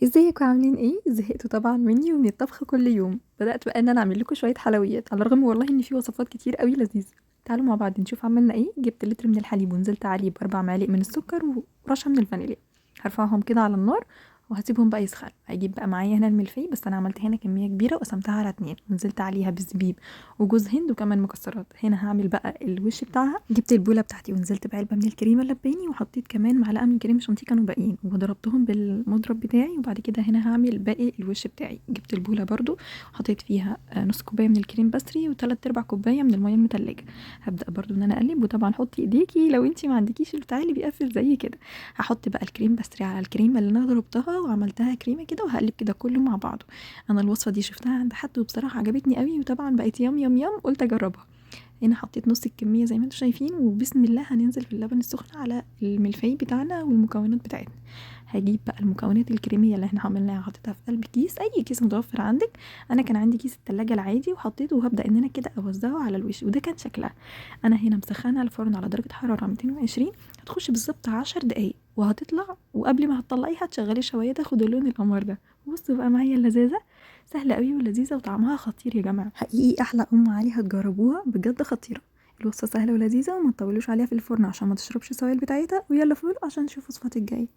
ازيكم عاملين ايه؟ زهقتوا طبعا مني ومن الطبخ كل يوم. بدأت بقى ان انا اعمل لكم شويه حلويات، على الرغم والله ان في وصفات كتير قوي لذيذه. تعالوا مع بعض نشوف عملنا ايه. جبت لتر من الحليب ونزلت عليه باربع معالق من السكر ورشه من الفانيليا. هرفعهم كده على النار وهسيبهم بقى يسخنوا. هجيب بقى معايا هنا الملفي، بس انا عملت هنا كميه كبيره وقسمتها على اتنين، ونزلت عليها بالزبيب وجوز هند وكمان مكسرات. هنا هعمل بقى الوش بتاعها. جبت البوله بتاعتي ونزلت بعلبه من الكريمه اللباني، وحطيت كمان معلقه من كريم شانتيه كانوا باقيين، وضربتهم بالمضرب بتاعي. وبعد كده هنا هعمل باقي الوش بتاعي. جبت البوله برضو، حطيت فيها نص كوبايه من الكريم بستري وتلات ارباع كوبايه من الميه المتلجه. هبدا برضو ان انا اقلب، وطبعا حطي ايديكي لو انتي ما عندكيش البتاع اللي بيقفل زي كده. هحط بقى الكريم بستري على الكريمه اللي انا ضربتها وعملتها كريمه كده، وهقلب كده كله مع بعضه. انا الوصفه دي شفتها عند حد وبصراحه عجبتني قوي، وطبعا بقت يام يام يام، قلت اجربها. هنا حطيت نص الكميه زي ما انتم شايفين، وبسم الله هننزل في اللبن السخن على الملفي بتاعنا والمكونات بتاعتنا. هجيب بقى المكونات الكريميه اللي احنا عملناها، حطيتها في قلب كيس، اي كيس متوفر عندك. انا كان عندي كيس التلاجة العادي وحطيته، وهبدا ان انا كده اوزعه على الوش، وده كان شكلها. انا هنا مسخنه الفرن على درجه حراره 220، هتخش بالظبط 10 دقايق وهتطلع. وقبل ما هتطلعيها تشغلي شويه تاخد اللون القمر ده. بصوا بقى معايا اللذاذه، سهله قوي ولذيذه وطعمها خطير يا جماعه. حقيقي احلى علي هتجربوها بجد خطيره. الوصفه سهله ولذيذه، وما تطولوش عليها في الفرن عشان ما تشربش السوائل بتاعتها. ويلا فول عشان نشوف وصفات الجايه.